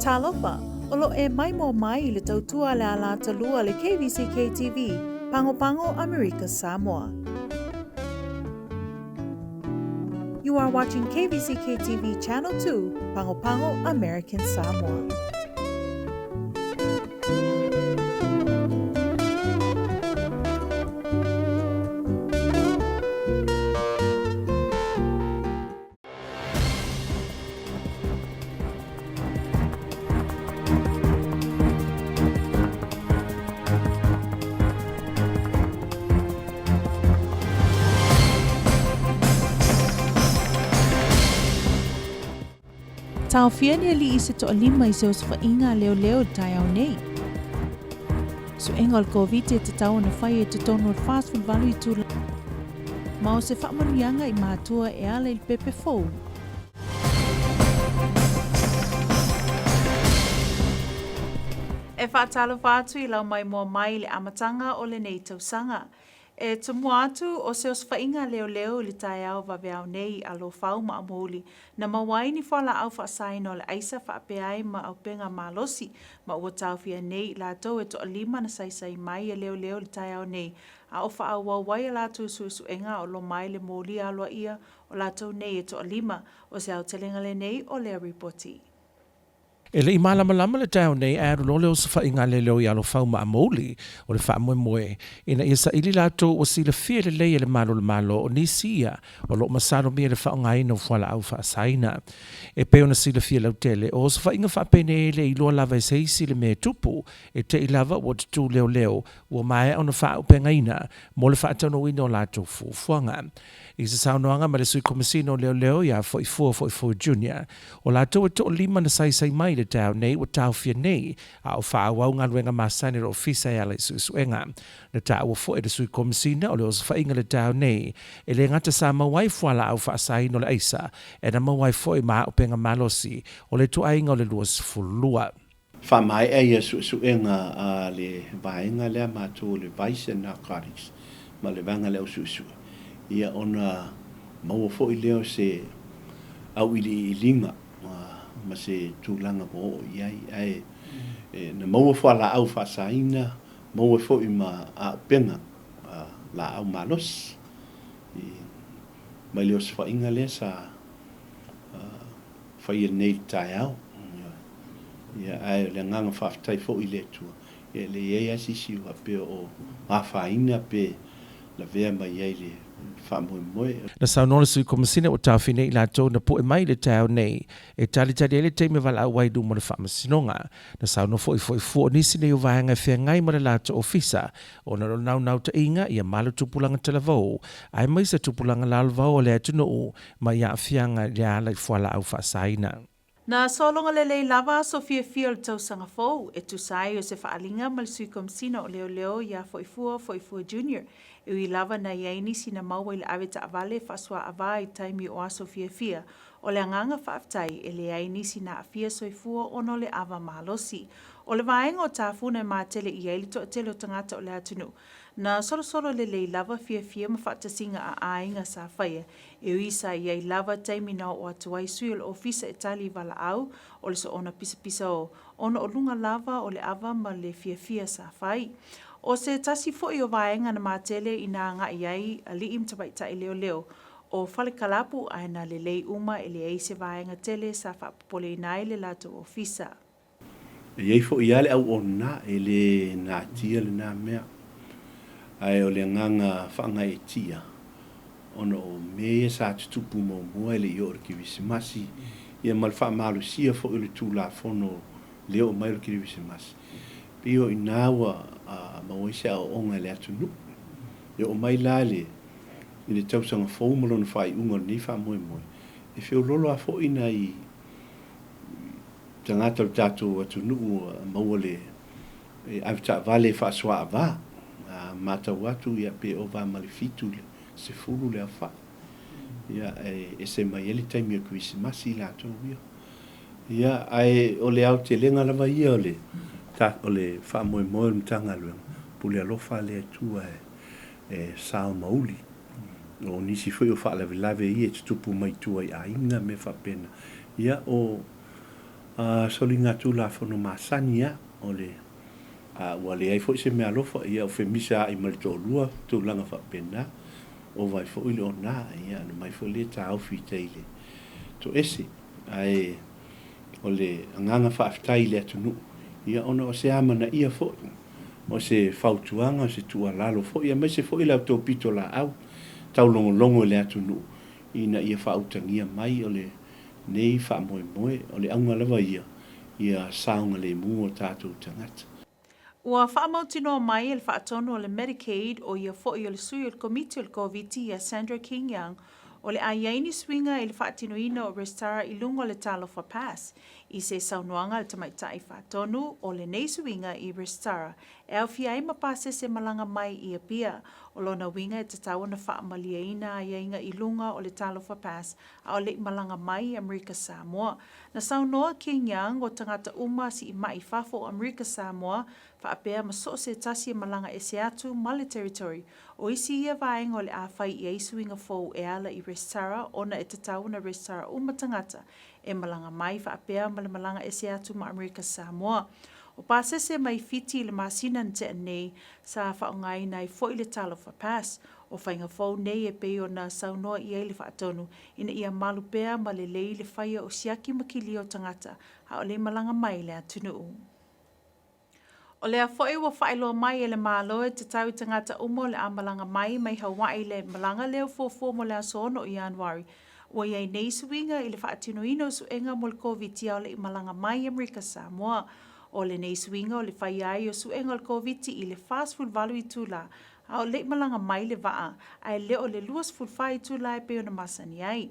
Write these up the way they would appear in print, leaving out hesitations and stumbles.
Talofa, olo e mai mo mai le tautua le ala talua le KVZK TV, Pango Pango, America, Samoa. You are watching KVZK TV Channel 2, Pango Pango, American Samoa. Tau fiania li i se to lima i se osfa inga leo tai au nei. So engol COVID te tau na whai e te tono fast food valu i tūla. Ma o se whamanuianga i mātua e ala il pepe fou. E whaatalo whātu i lau mai mua mai le amatanga o le nei tausanga. E tumu atu o se oswhainga leo li tai au waweau nei a lo whau ma amoli na mawai ni whala au whaasaino le aisa whaapeai ma au penga malosi ma ua tauwhia nei la tau e to alima na saisai mai e leo li tai au nei a o wha au wawai a la tu suenga o lo mai le moli a loa ia o la tau nei e to alima o se au telenga le nei o le reporti. E le ima lama le tau nei e aro leo sa whainga le leo i alo whau ma amoli o le wha moe. Ina ia sa ili lato o si le fia le lei le malo o nisi ia o lo masaro mea le whaonga ina o whala au wha saina. E peo na si le fia lau tele o sa whainga wha pene le iloa lava e seisi le mea tupu e te ilava o te tū leo o mai o na wha au penga ina mo le wha atano ina o lato fuanga. I se saunoanga ma le sui komisino leo ia 44 junior o lato e to lima na sai mai le tau nei o tau fia nei a o wha au ngā ruenga masani ro fisa e ala i suenga. Na tau o fo e le sui komisina o le o sa whainga le tau nei e le ngata sa mawai fuala au wha asai no le aisa e na mawai fo e maa o penga malosi o le tuainga o le luas fulua. Wha mai e ia suenga a le vaenga lea mātou le vaise na karis ma le vanga leo susua. Ia ona maua fo i leo se au ili linga ma se tūlanga mo iai ai na maua fo la au whasaina maua fo i ma a penga la au malos i mai leo se whainga le sa whaia nei tai au ia ai le nganga whaftai fo i le tua ia le iei asisi ua pe o mawhaina pe la vea mai iei le na saunona sui komisina o tawhine i lato na po e mai le tau nei e tali ele teime wala au waidu mo le whamasinonga na sauno fo nisi nei o vahanga whea ngai mo le lato ofisa o na nau ta inga ia malo tupulanga telavou ai mai sa tupulanga lalvau o le atunu ma ia whianga le ala i fuala au whaasaina. Na solonga lei lava Sofia Fiel tausanga fou e tusai o se whaalinga ma le sui komisina o leo ia 44 junior. Ui lava na iaini sina maua i le aweta avale whasua awa i taimi o a Sofia Fia o le anganga whaaftai e le iaini sina a fia soifua ono le awa mahalosi. O le vaenga o tāfuna ma tele i eili to tele o tangata o le atunu. Na solo le lava fia ma whaatasinga a ainga sa whaia. E ui sa iai lava taimi na o atuai sui o le ofisa e tali vala au o le so ona pisa o ono o lunga lava o le awa ma le fia sa whai. O se tasi fo i o vaenga na mātele i nā ngā iai a li im tabaita i leo o whale kalapu ai na le lei uma e le eise vaenga tele sa whapopole nai le lato ofisa. E iei fo i ale au o na e le nā tia le nā mea ai o le nganga whanga e tia ono o mea sa tutupu mo mua e le i ora ki visimasi ia malwha malu sia fo i le tūla fono leo mai ora ki visimasi. Pio i nāua maoisa o onga le atunu. E o mai lale i le tausanga fōmalo na whai unga ni wha moe. E whio lolo a fo ina i tangata o tātou atunu maua le avita vale wha swa a wā. Mata watu ia pe o wā malifitu le se fulu le a wha. Ia e se mai ele taimi o kuisi masi la tō wia. Ia ai o le au te lenga lava ia o le o le wha moe mtanga luenga. Pule alofa le tua e sao mauli. O nisi foi o wha lave i e tupu mai tua i a inga me wha pena. Ia o solinga tula fono masania o le ua le ai foʻi se mea alofa ia o femisa ai ma le toʻalua tulaga faapena o vai foʻi le ona ia ana mai foʻi le taofi tai le toʻese ae o le agaga faafetai le atunuu ia ona o se a manaʻia foʻi o se fautuaga o se tuʻalalo foʻi a mai se foʻi le autopito laau taulogologo i le atunuu ina ia faautagia mai o le nei faamoemoe o le auga lava ia saoga lemu o tatou tagata. Ua whaamautinoa mai e le whaatonu o le Medicaid o ia fo'i o le sui o le komiti o le COVID ia Sandra King Young o le aiaini swinga i le whaatinoina o Restara i lungo le Talofa Pass i se saunoanga le tamaitai whaatonu o le nei swinga i Restara e au fiai mapase se malanga mai i a pia o lona winga e tatawa na whaamaliaina aiainga i lunga o le Talofa Pass a o le malanga mai i Amerika Samoa. Na saunoa King Young o tangata uma si i mai fafo o Amerika Samoa whaapea ma so se tasi malanga e se atu ma le territory o isi ia vaenga o le awhai i eisuinga fōu e ala i Restara ona e tatau na Restara umatangata e malanga mai whaapea ma le malanga e se atu ma Amerika Samoa. O pasese mai fiti le masina nte nei sa whaongai nai fo i le Talofa Pass o whainga fōu nei e peo na saunoa i eile whaatonu ina ia malupea ma le lei le whaia o siaki makili o tangata a o le malanga mai le atunuu. O lea fo'i wa whailoa mai e le māloe te tau tangata umo le amalanga mai Hawaii le malanga leo fōfō mo le asono i Januari. Ua iei nei suinga i le whaatinoina su enga mo le COVID o le malanga mai Amerika Samoa. O le nei suinga o le whaiai o su enga le COVID i le fast food valu i tūla. A o le malanga mai le waa, a leo le luas food whai i tūla e peo na masani ai.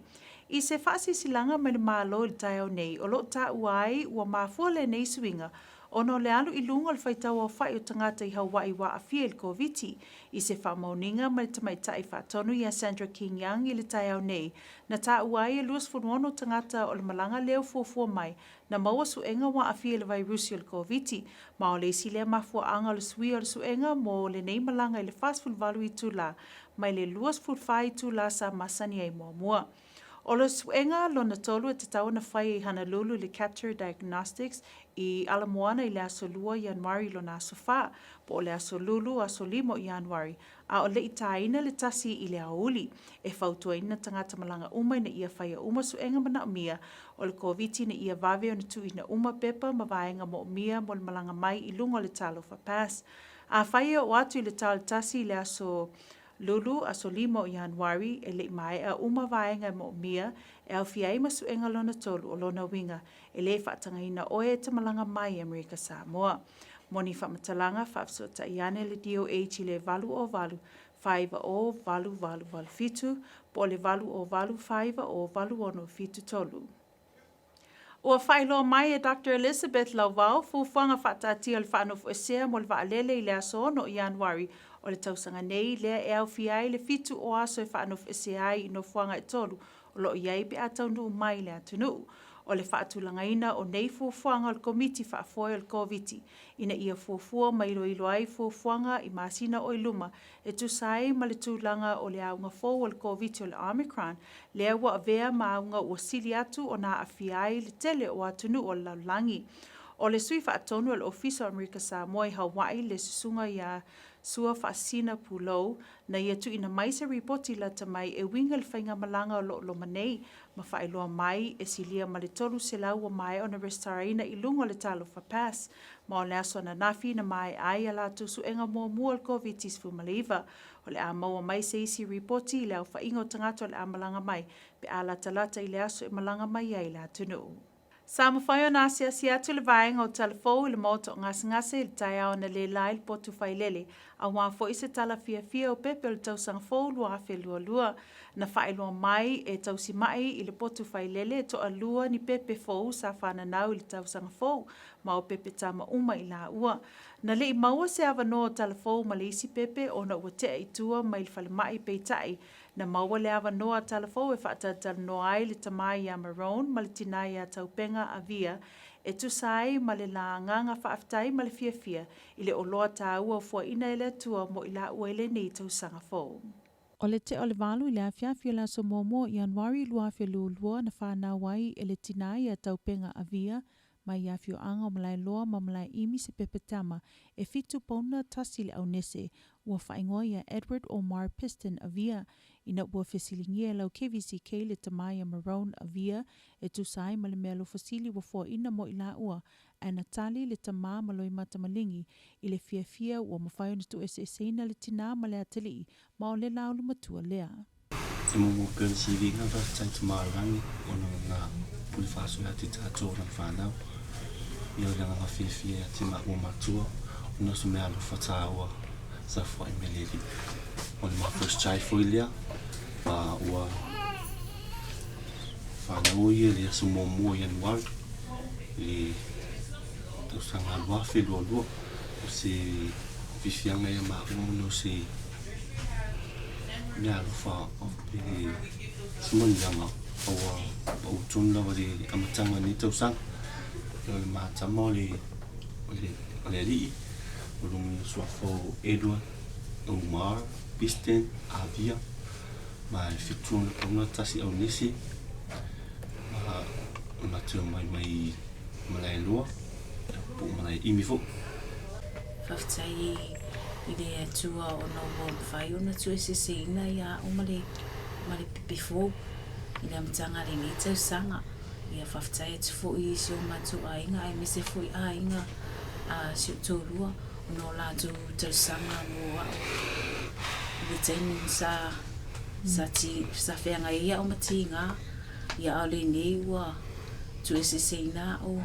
I se whaasi silanga me le māloe le tai au nei, o lo ta uai ua mafua le nei suinga, ono le alu i lunga le whaitau o whai o tangata i Hawaii wa a fia il COVID i se whamauninga ma le tamaitai whaatonu i a Sandra King Young i le tai au nei. Na ta uai e luas funono tangata o le malanga leo fuafua mai na maua suenga wa a fia le vairusi o le COVID ma o le isi lea mafua anga le sui o le suenga mo le nei malanga i le fast food valu i tūla mai le luas food whai tūla sa masani ai mua. O le suenga lo na tolu e te tau na whai i Honolulu le Capture Diagnostics i Alamoana i le asolua i Januari lo na sofa, po o le asolulu asolimo i Januari, a o le itaina le tasi i le auli, e whautua ina tangata malanga uma ina ia whai a uma suenga mana umia, o le COVID na ia vave o na tu ina uma pepa ma vaenga mo umia mo le malanga mai i lungo le Talofa Pass. A whai o atu i le tal tasi i le aso Lulu asolimo i Januari e le mai a uma vaenga mo mia e au fiai masu enga lona tolu o lona winga e le whaatangaina oe te malanga mai Amerika Samoa. Moni whamatalanga whaafsota iane le DOH i le valu o valu, whaiva o valu valu valu fitu, po le valu o valu whaiva o valu ono fitu tolu. Ua whailoa mai e Dr. Elizabeth Lauvau, fuwhanga whaatati o le whaanofu esea mo le waalele i le asono i Januari o le tausanga nei lea e au fiai le fitu o aso e whaanofu esea i no fuanga e tolu o lo iai pe atau nuu mai le atunu. O le whaatulangaina o nei fuwhanga o le komiti whaafoe o le COVID ina ia fuwhua mai ilo ai fuwhanga i masina o iluma e tusai ma le tūlanga o le aunga fōu o le COVID o le Omicron lea wa avea maunga ua sili atu o na awhiai le tele o atunu o laulangi. O le sui whaatonu o le ofisa o Amerika Samoa i Hawaii le susunga ia sua whaasina pulou na ia tu ina mai se ripoti la tamai e winga le whainga malanga o lo manei ma whaeloa mai e silia ma le tolu se lau o mai o na restaraina i lungo le Talofa Pass ma o le aso na nafi na mai ai ala tu su enga mua le COVID-19 fumaliva o le amaua mai se isi ripoti i le au whainga o tangata o le amalanga mai pe ala talata i le aso e malanga mai ai la tunu. Sa mawhaio nā sia atu le vaenga o talafou i le moto o ngase i le tai au na le lai le potu whailele a wā fo i se tala fia o pepe o le tausanga fou lua awhi lua na whaeloa mai e tausi mai i le potu whailele to a lua ni pepe fou sa whananau i le tausanga fou ma o pepe tama uma i la ua. Na le i maua se awano o talafou ma le isi pepe o na ua tea i tua mai le whale mai peitai na maua le awano a talafou e whaatatal no ai le tamai a Maroon ma le tinai a taupenga a via e tusai ma le la nganga whaaftai ma le fia i le oloa tā ua fua ina ele tua mo i la ua ele nei tausanga fou. O le te o le valu i le awhiawhia la so momo i Januari lua awhia lua na whanau ai e le tinai a taupenga a via mai ia fioanga o malai loa ma malai imi se pepetama e fitu pona tasi le au nese ua whaingoa ia Edward Omar Piston a via ina ua fesilingia lau KVZK le Tamaya Marone a via e tusai ma le mea lo fasili wa fua ina mo ila ua a Natali le Tama maloi mata malingi i le fia ua mawhai ona tu ese le tina ma le atali ma o le laulu matua lea. Te mo pele CV nga fa tai te marangi ona nga puli faso ya te tato na whanau. Ia le nga fia te maua matua ona su mea lo fataua sa fwai meleli. Ona ma first chai foilia pa ua whanau ia le asu mua Januari le tau sanga lua lua o se fifianga ia maua no se mea lo fa o pe sumani langa o tunla wale amatanga ni tau sang le matama o le li o lungi suafo Edward Omar Piston Avia ma fitu na pona tasi au nisi ma ona tu mai malai loa po malai imifo faftai ile atua ona o fai ona tu ese ina ia o male before ina mtanga le ni tau sanga ia faftai atu fo i si o matu ainga ai mise fo i ainga a si o lua no la tu tau sanga mo le tenu sa feanga ia o matinga ia ale ni wa tu ese ina o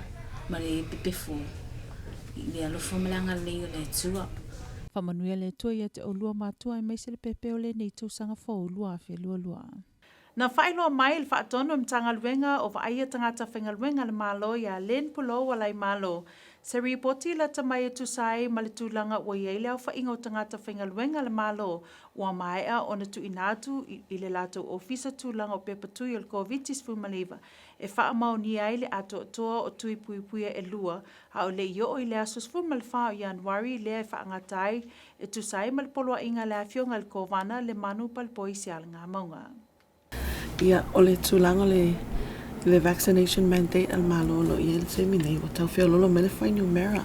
male before ile alo fo malanga le le tua Whamanuia le tua ia te o lua mātua e meise le pepe o le nei tausanga fōu lua a lua. Na whailoa mai le whaatono mtanga luenga o whaia tangata whenga luenga le malo ia len pulo walai malo. Se ripoti la tamai tu sai ma le tūlanga o iei leo whainga o tangata whenga luenga le malo. Ua maea o na tu inatu i le lato ofisa tūlanga o pepatui o le COVID-19 fumaliva. E wha mau ni ai le ato toa o tui puipuia e lua. A o le io o i le asos fumalfa o Januari le e wha angatai e tu sai ma le poloa inga le afionga le kovana le manu pal poisi al ngā maunga. Ia o le tūlanga le vaccination mandate al malo lo ia le seminei o tau whio lolo mele whai numera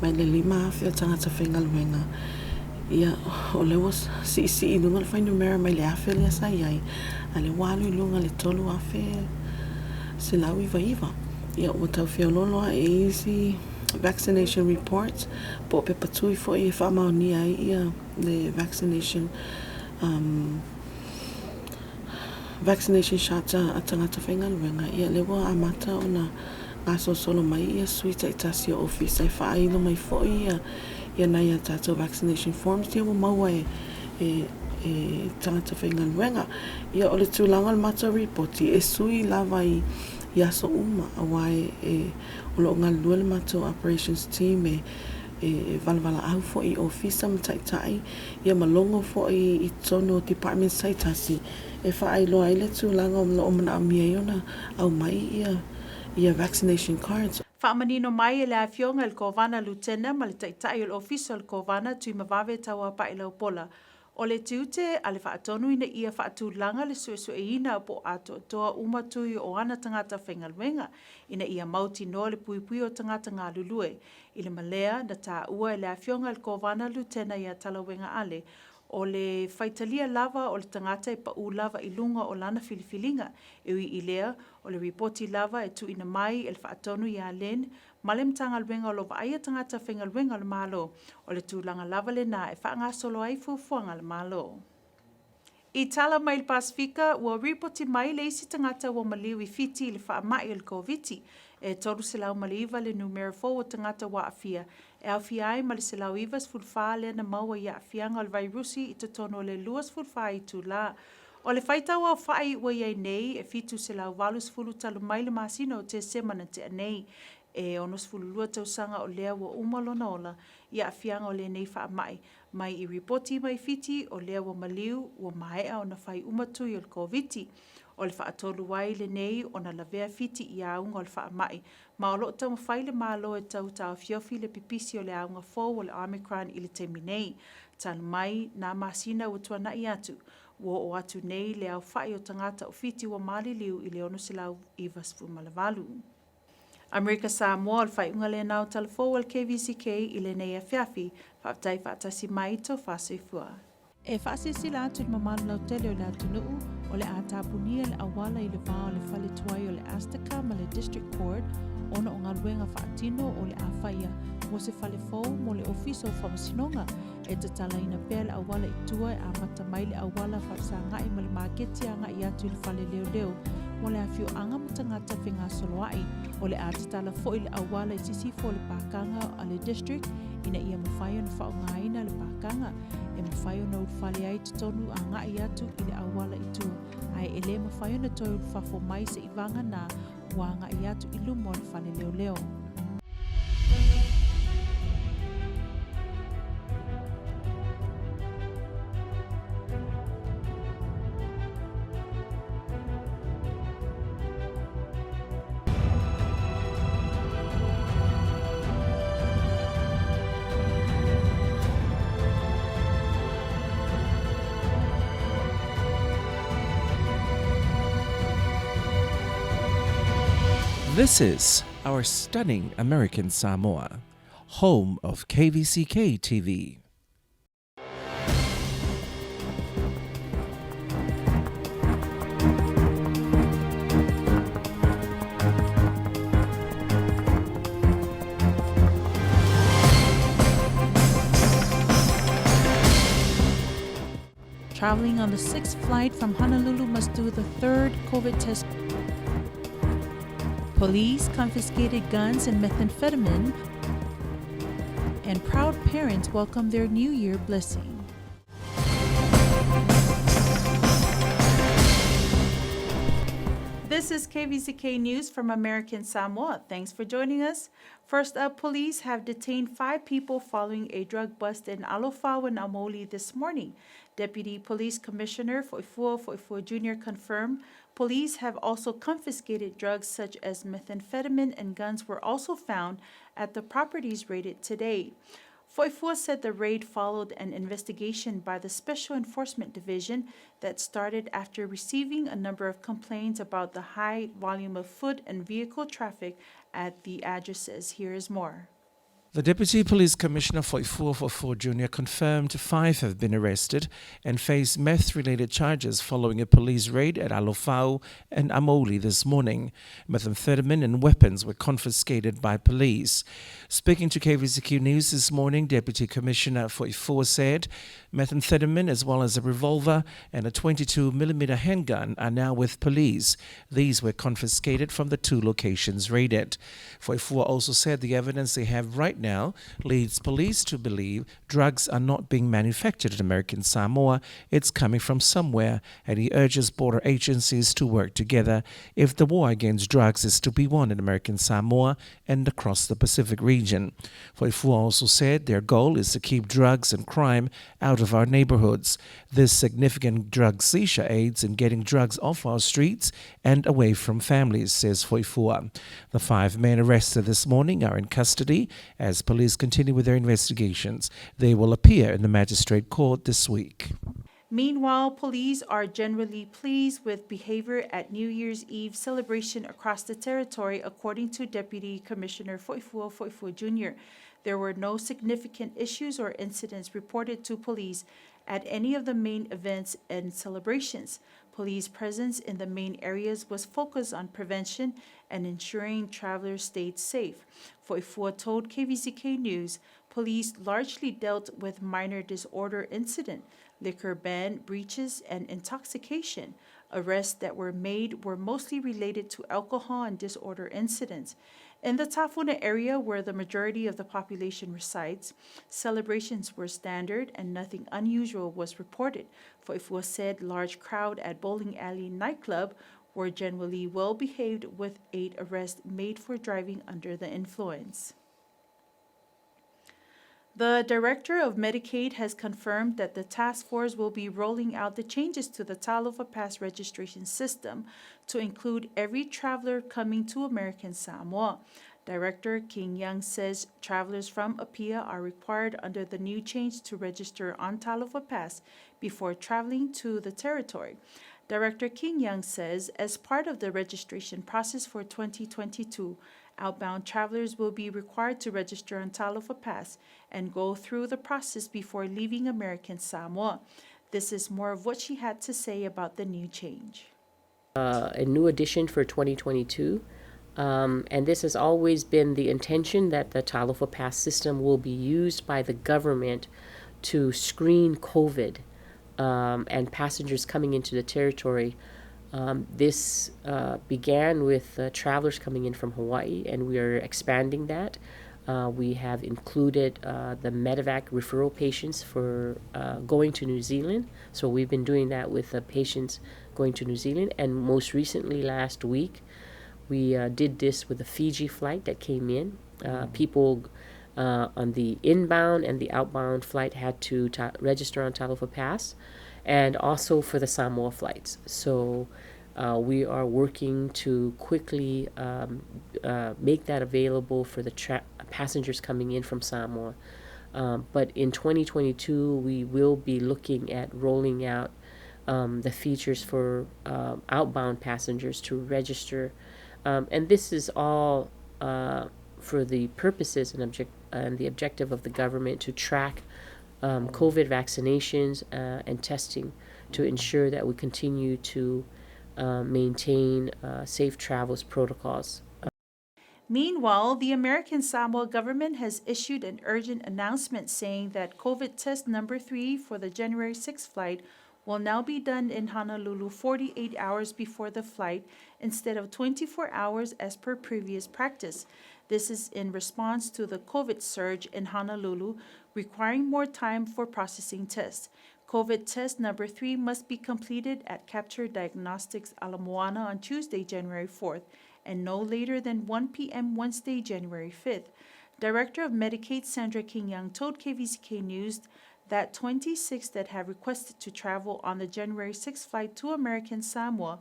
mai le 5 whio tangata whenga luenga. Ia o le was si inunga le whai numera mai le awhia le asa iai a le walu ilunga le tolu awhia se lau iwa. Ia o tau whio lolo a easy vaccination reports po pe patui fo i whamau ni ai ia le vaccination shots a tangata whenga luenga ia lewa amata o na aso solo mai ia suita i tasi o office ai whaino mai foi ia nai a tato vaccination forms ia maua e tangata whenga luenga ia o le tūlanga le mata reporti e sui lava i aso uma awai o lo ngā lua le mata operations team e valvala au fo i ofisa mtaitai ia malongo fo i tono department saitasi e whaai loa ile tūlanga o mana amia iona au mai ia vaccination cards. Whaamanino mai e le awhionga il kovana lutena ma le taitai o le ofisa il kovana tui mawave taua pa ilau pola. O le tiute a le whaatonu ina ia whaatūlanga le suesue ina po ato toa umatui o ana tangata whengaluenga ina ia mauti noa le puipui o tangata ngā lulue. I le malea na tā ua e le awhionga il kovana lutena ia talawenga ale. O le whaitalia lava o le tangata e pau lava i lunga o lana filifilinga. Ewi i lea o le ripoti lava e tu ina mai e le whaatonu ia len malem tanga luenga o lo vaia tangata whenga luenga le malo. O le tūlanga lava le nā e whaanga solo ai fufuanga le malo. I tala mai le Pasifika, ua ripoti mai le isi tangata ua maliu i fiti le whaamai le COVID-19. E toru se lau maliva le numero 4 o tangata wa afia. E awhia ai ma le se lau ivas fulfaa le na maua i afianga o le vairusi i te tono le luas fulfaa i tu la. O le whaitaua o whai ua iei nei e fitu se lau valus fulu talu mai le masino o te semana te anei. E onos fulu lua tausanga o lea ua umalona ola i afianga o le nei whaamai. Mai i ripoti mai fiti o lea ua maliu ua maea o na whai umatui o le COVID-19. O le whaatolu wai le nei o na lavea fiti i aunga o le whaamai. Ma o lo tau mawhai le malo e tau tau fiofi le pipisi o le aunga fōu o le Omicron i le temi nei. Talu mai nā masina ua tuana i atu. Ua o atu nei le au whai o tangata o fiti ua mali liu i le ono silau i vasfu malavalu. Amerika Samoa al whaiunga le nau talafo al KVZK i le nei a whiawhi, whaatai whaatasi mai to whasoifua. E whaasisi la atu mamalu lau tele o le atu nuu, o le a tapunia le awala i le vao le whale tuai o le Astika ma le District Court, ona o ngā ruenga whaatino o le a whaia, mo se whale fau mo le ofiso whamasinonga, e te tala ina pēr le awala i tua e a mata mai le awala whaasa ngai ma le maketi a ngai atu i le whale leo leo, mo le a whio anga mo tangata whinga soloai, o le a te tala fo i le awala i sisifo le pākanga a le district, ina ia mawhai ona whaongaina le pākanga, e mawhai ona ulwhale ai te tonu a ngai atu i le awala i tua, ai e le mawhai ona toi ulwhafo mai se i vanga nā, wa ngai atu i lumo le whale leo leo. This is our stunning American Samoa, home of KVZK TV. Traveling on the 6th flight from Honolulu must do the 3rd COVID test. Police confiscated guns and methamphetamine, and proud parents welcome their New Year blessing. This is KVZK News from American Samoa. Thanks for joining us. First up, police have detained 5 people following a drug bust in Alofa and Amoli this morning. Deputy Police Commissioner Foifua Jr. confirmed police have also confiscated drugs such as methamphetamine, and guns were also found at the properties raided today. Foifua said the raid followed an investigation by the Special Enforcement Division that started after receiving a number of complaints about the high volume of foot and vehicle traffic at the addresses. Here is more. The Deputy Police Commissioner Foifua Jr. confirmed 5 have been arrested and face meth-related charges following a police raid at Alofau and Amoli this morning. Methamphetamine and weapons were confiscated by police. Speaking to KVZK News this morning, Deputy Commissioner Foifua said methamphetamine as well as a revolver and a 22mm handgun are now with police. These were confiscated from the 2 locations raided. Foifua also said the evidence they have right now leads police to believe drugs are not being manufactured in American Samoa. It's coming from somewhere, and he urges border agencies to work together if the war against drugs is to be won in American Samoa and across the Pacific region. Foifua also said their goal is to keep drugs and crime out of our neighborhoods. This significant drug seizure aids in getting drugs off our streets and away from families, says Foifua. The 5 men arrested this morning are in custody as police continue with their investigations. They will appear in the magistrate court this week. Meanwhile, police are generally pleased with behavior at New Year's Eve celebration across the territory, according to Deputy Commissioner Foifua Jr. There were no significant issues or incidents reported to police at any of the main events and celebrations. Police presence in the main areas was focused on prevention and ensuring travelers stayed safe. Foifua told KVZK News police largely dealt with minor disorder incident, liquor ban breaches, and intoxication. Arrests that were made were mostly related to alcohol and disorder incidents. In the Tafuna area, where the majority of the population resides, celebrations were standard and nothing unusual was reported. Foifua said large crowd at Bowling Alley nightclub were generally well behaved, with 8 arrests made for driving under the influence. The Director of Medicaid has confirmed that the task force will be rolling out the changes to the Talofa Pass registration system to include every traveler coming to American Samoa. Director King Young says travelers from Apia are required under the new change to register on Talofa Pass before traveling to the territory. Director King Young says as part of the registration process for 2022, Outbound travelers will be required to register on Talofa Pass and go through the process before leaving American Samoa. This is more of what she had to say about the new change. A new addition for 2022. And this has always been the intention that the Talofa Pass system will be used by the government to screen COVID and passengers coming into the territory. This began with travelers coming in from Hawaii, and we are expanding that. We have included the medevac referral patients for going to New Zealand. So we've been doing that with patients going to New Zealand. And most recently, last week, we did this with a Fiji flight that came in. People on the inbound and the outbound flight had to register on Talofa Pass, and also for the Samoa flights. So we are working to quickly make that available for the passengers coming in from Samoa. But in 2022, we will be looking at rolling out the features for outbound passengers to register. And this is all for the purposes and the objective of the government to track COVID vaccinations and testing to ensure that we continue to maintain safe travels protocols. Meanwhile, the American Samoa government has issued an urgent announcement saying that COVID test number 3 for the January 6th flight will now be done in Honolulu 48 hours before the flight instead of 24 hours as per previous practice. This is in response to the COVID surge in Honolulu, requiring more time for processing tests. COVID test number 3 must be completed at Capture Diagnostics Ala Moana on Tuesday, January 4th, and no later than 1 p.m. Wednesday, January 5th. Director of Medicaid Sandra King-Young told KVZK News that 26 that have requested to travel on the January 6th flight to American Samoa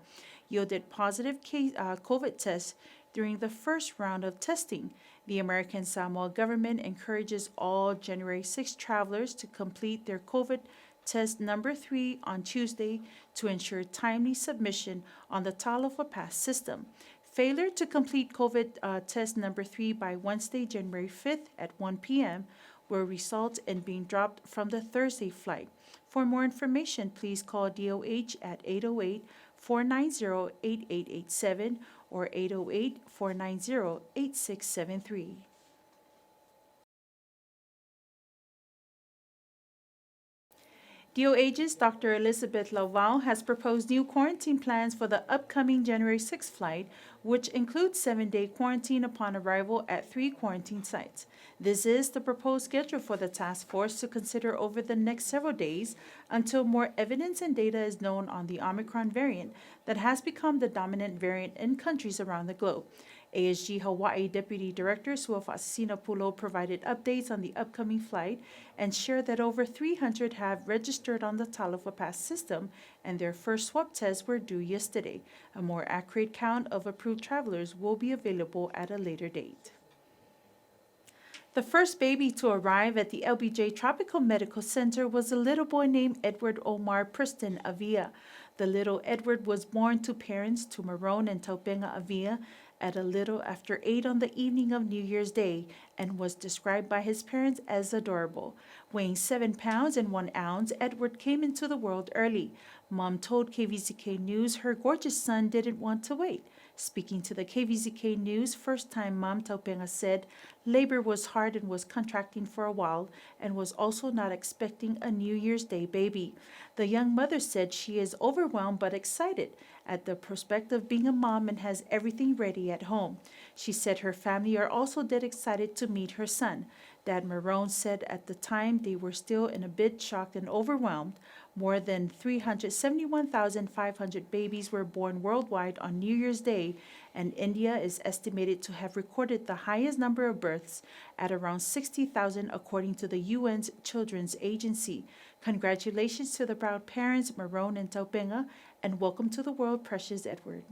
yielded positive COVID tests during the first round of testing. The American Samoa government encourages all January 6 travelers to complete their COVID test number 3 on Tuesday to ensure timely submission on the Talofa Pass system. Failure to complete COVID test number 3 by Wednesday, January 5th at 1 p.m. will result in being dropped from the Thursday flight. For more information, please call DOH at 808-490-8887 or 808-490-8673. DOH's Dr. Elizabeth Laval has proposed new quarantine plans for the upcoming January 6th flight, which includes 7-day quarantine upon arrival at 3 quarantine sites. This is the proposed schedule for the task force to consider over the next several days until more evidence and data is known on the Omicron variant that has become the dominant variant in countries around the globe. ASG Hawaii Deputy Director Suafasina Pulo provided updates on the upcoming flight and shared that over 300 have registered on the Talofa Pass system and their first swab tests were due yesterday. A more accurate count of approved travelers will be available at a later date. The first baby to arrive at the LBJ Tropical Medical Center was a little boy named Edward Omar Preston Avia. The little Edward was born to parents Tumarone and Taupenga Avia at a little after 8 on the evening of New Year's Day and was described by his parents as adorable. Weighing 7 pounds and 1 ounce, Edward came into the world early. Mom told KVZK News her gorgeous son didn't want to wait. Speaking to the KVZK News, first-time mom Taupenga said labor was hard and was contracting for a while and was also not expecting a New Year's Day baby. The young mother said she is overwhelmed but excited at the prospect of being a mom and has everything ready at home. She said her family are also dead excited to meet her son. Dad Marone said at the time they were still in a bit shocked and overwhelmed. More than 371,500 babies were born worldwide on New Year's Day, and India is estimated to have recorded the highest number of births at around 60,000 according to the UN's Children's Agency. Congratulations to the proud parents, Marone and Taupenga, and welcome to the world, precious Edward.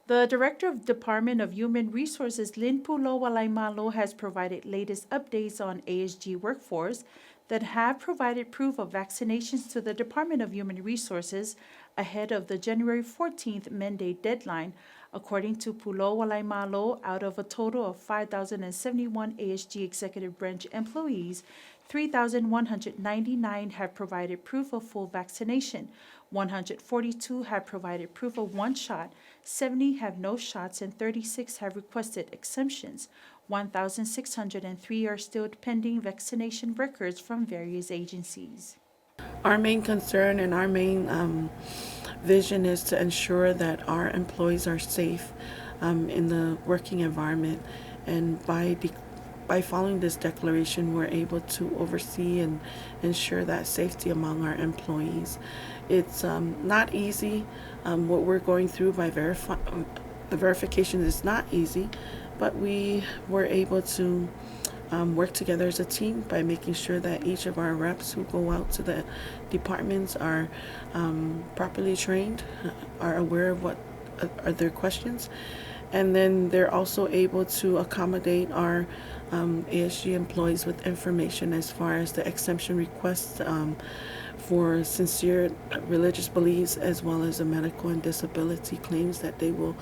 The Director of Department of Human Resources, Lynn Pulo Walaimalo, has provided latest updates on ASG workforce that have provided proof of vaccinations to the Department of Human Resources ahead of the January 14th mandate deadline. According to Pulo Walaimalo, out of a total of 5,071 ASG executive branch employees, 3,199 have provided proof of full vaccination, 142 have provided proof of one shot, 70 have no shots, and 36 have requested exemptions. 1,603 are still pending vaccination records from various agencies. Our main concern and our main vision is to ensure that our employees are safe in the working environment, and by following this declaration, we're able to oversee and ensure that safety among our employees. It's not easy. What we're going through by the verification is not easy, but we were able to work together as a team by making sure that each of our reps who go out to the departments are properly trained, are aware of what are their questions, and then they're also able to accommodate our ASG employees with information as far as the exemption requests for sincere religious beliefs, as well as the medical and disability claims that they will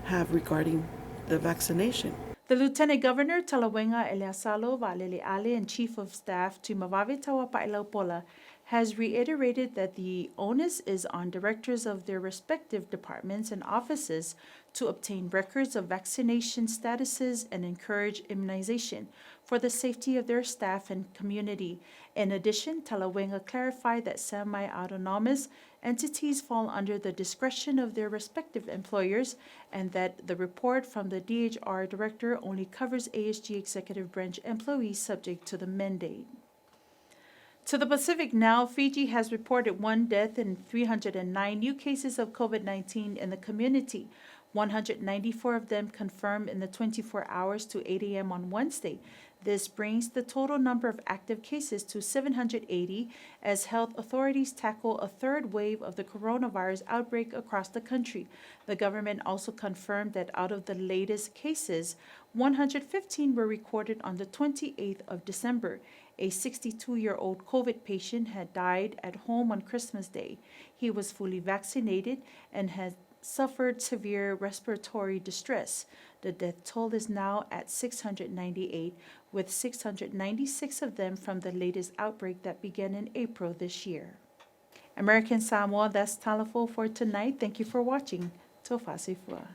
have regarding the vaccination. The Lieutenant Governor Talawenga Eleasalo Valele Ale and Chief of Staff to Mavave Tawa Pailaupola has reiterated that the onus is on directors of their respective departments and offices to obtain records of vaccination statuses and encourage immunization for the safety of their staff and community. In addition, Talawenga clarified that semi-autonomous entities fall under the discretion of their respective employers, and that the report from the DHR director only covers ASG executive branch employees subject to the mandate. To the Pacific now, Fiji has reported 1 death and 309 new cases of COVID-19 in the community. 194 of them confirmed in the 24 hours to 8 a.m. on Wednesday. This brings the total number of active cases to 780 as health authorities tackle a third wave of the coronavirus outbreak across the country. The government also confirmed that out of the latest cases, 115 were recorded on the 28th of December. A 62-year-old COVID patient had died at home on Christmas Day. He was fully vaccinated and had suffered severe respiratory distress. The death toll is now at 698, with 696 of them from the latest outbreak that began in April this year. American Samoa, that's Talafo for tonight. Thank you for watching. Tofasi Fua.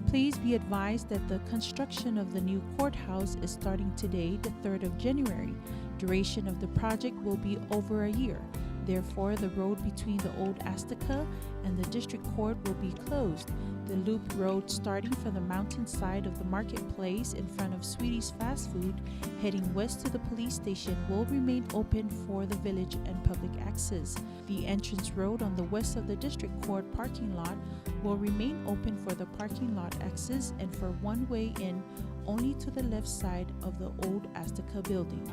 Please be advised that the construction of the new courthouse is starting today, the 3rd of January. Duration of the project will be over a year. Therefore, the road between the old Azteca and the district court will be closed. The loop road starting from the mountainside of the marketplace in front of Sweetie's Fast Food, heading west to the police station, will remain open for the village and public access. The entrance road on the west of the district court parking lot will remain open for the parking lot access and for one-way in only to the left side of the old Azteca building.